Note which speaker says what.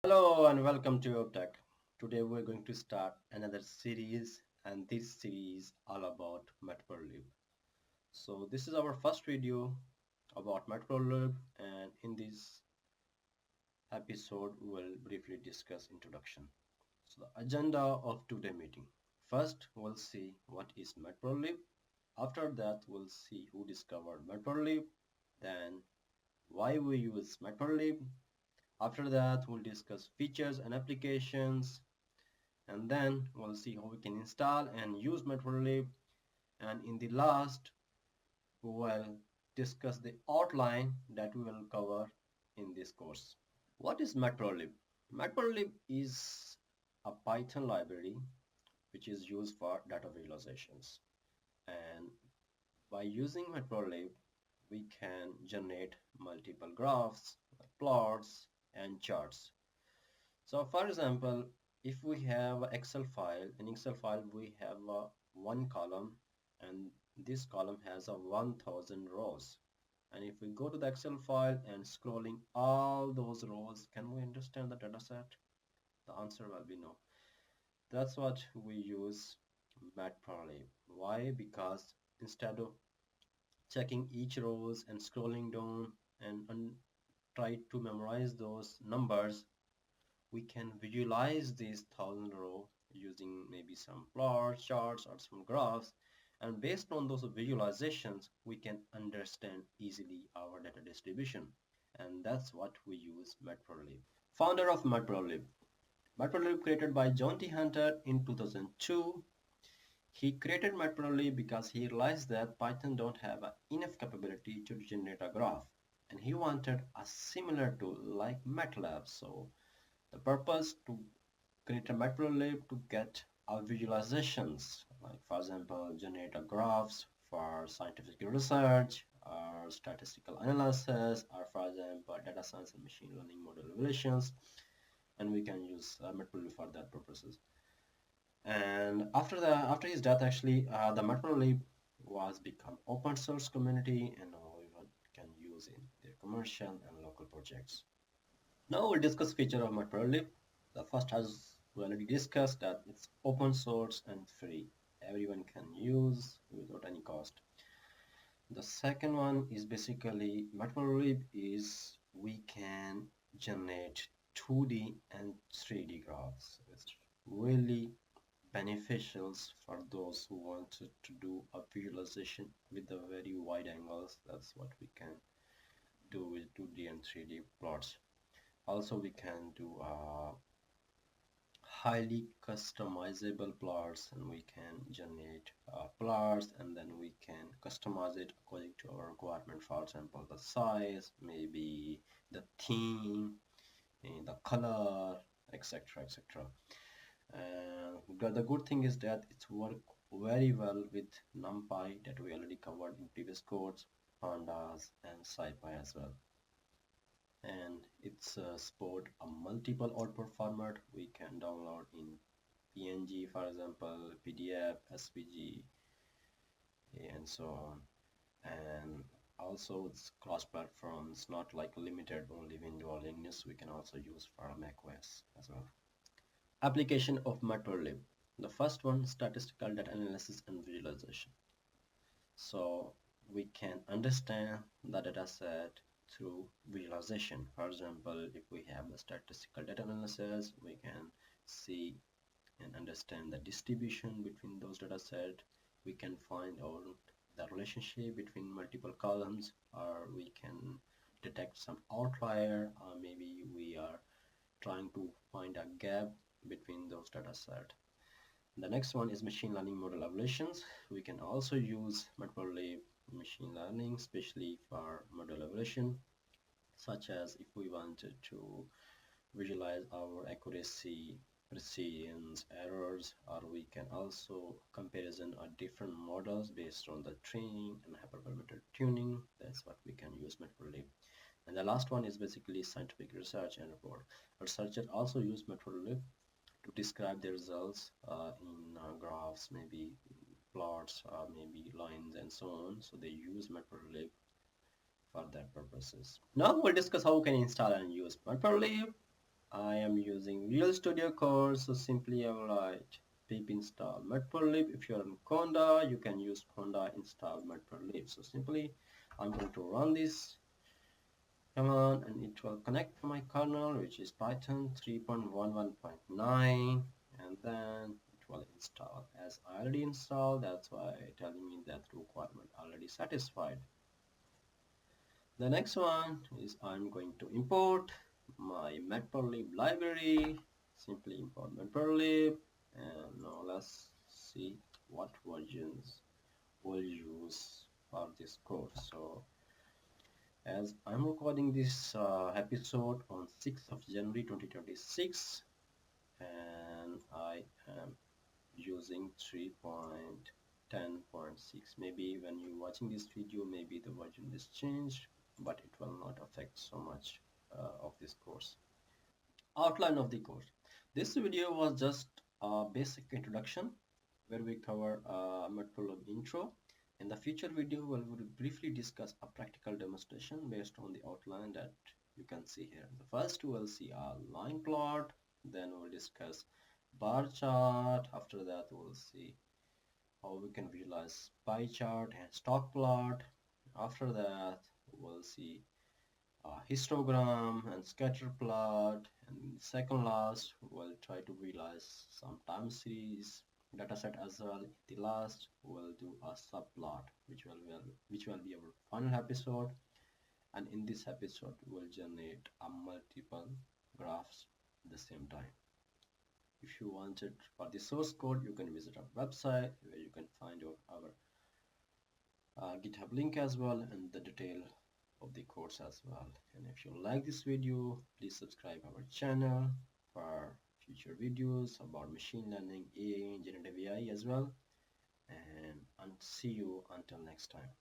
Speaker 1: Hello and welcome to aorbtech. Today we're going to start another series and this series all about Matplotlib. So this is our first video about Matplotlib and in this episode we'll briefly discuss introduction. So the agenda of today meeting. First we'll see what is Matplotlib. After that we'll see who discovered Matplotlib, then why we use Matplotlib. After that we'll discuss features and applications, and then we'll see how we can install and use Matplotlib, and in the last we will discuss the outline that we will cover in this course. What is Matplotlib? Matplotlib is a Python library which is used for data visualizations, and by using Matplotlib we can generate multiple graphs, plots and charts. So for example, if we have Excel file, in Excel file we have one column, and this column has a 1000 rows. And if we go to the Excel file and scrolling all those rows, can we understand the data set? The answer will be no. That's what we use Matplotlib. Why? Because instead of checking each rows and scrolling down and try to memorize those numbers, we can visualize these 1000 row using maybe some plots, charts or some graphs, and based on those visualizations we can understand easily our data distribution, and that's what we use Matplotlib. Founder of Matplotlib. Matplotlib created by John T. Hunter in 2002. He created Matplotlib because he realized that Python don't have enough capability to generate a graph, and he wanted a similar tool like MATLAB. So the purpose to create a Matplotlib to get our visualizations, like for example, generate a graphs for scientific research or statistical analysis, or for example, data science and machine learning model evaluations, and we can use Matplotlib for that purposes. And after his death, actually, the Matplotlib was become open source community, and now everyone can use in their commercial and local projects. Now we'll discuss feature of Matplotlib. The first, as we already discussed, that it's open source and free. Everyone can use without any cost. The second one is basically Matplotlib is we can generate 2D and 3D graphs. It's really beneficial for those who want to do a visualization with the very wide angles. That's what we can do with 2D and 3D plots. Also, we can do highly customizable plots, and we can generate plots, and then we can customize it according to our requirement. For example, the size, maybe the theme, and the color, etc, etc. The good thing is that it's work very well with NumPy that we already covered in previous course, pandas and SciPy as well. And it's support a multiple output format. We can download in PNG, for example, PDF, SVG, and so on. And also it's cross-platform. It's not like limited only Windows or Linux. We can also use for Mac OS as well. Application of Matplotlib. The first one, statistical data analysis and visualization. So we can understand the data set through visualization. For example, if we have a statistical data analysis, we can see and understand the distribution between those data set. We can find out the relationship between multiple columns, or we can detect some outlier, or maybe we are trying to find a gap between those data set. The next one is machine learning model evaluations. We can also use Matplotlib machine learning, especially for model evaluation, such as if we wanted to visualize our accuracy, precision, errors, or we can also comparison of different models based on the training and hyperparameter tuning. That's what we can use Matplotlib. And the last one is basically scientific research and report. Researchers also use Matplotlib to describe the results in graphs, maybe plots, maybe lines and so on. So they use Matplotlib for that purposes. Now we'll discuss how we can install and use Matplotlib. I am using Real Studio Code, so simply I will write pip install Matplotlib. If you're on Conda, you can use Conda install Matplotlib. So simply I'm going to run this command and it will connect to my kernel, which is Python 3.11.9, and then it will install. As I already installed, that's why telling me that requirement already satisfied. The next one is I'm going to import my Matplotlib library. Simply import Matplotlib, and now let's see what versions we'll use for this course. So as I'm recording this episode on 6th of January 2026, and I am using 3.10.6. Maybe when you're watching this video, maybe the version is changed, but it will not affect so much of this course. Outline of the course. This video was just a basic introduction where we cover Matplotlib intro. In the future video, we will briefly discuss a practical demonstration based on the outline that you can see here. The first we'll see a line plot, then we'll discuss bar chart. After that, we'll see how we can visualize pie chart and stock plot. After that, we'll see histogram and scatter plot, and second last we'll try to visualize some time series dataset as well. The last we'll do a subplot, which will be our final episode, and in this episode we'll generate a multiple graphs at the same time. If you want it for the source code, you can visit our website where you can find our GitHub link as well and the detail of the course as well. And if you like this video, please subscribe our channel for future videos about machine learning, AI, and generative AI as well. And see you until next time.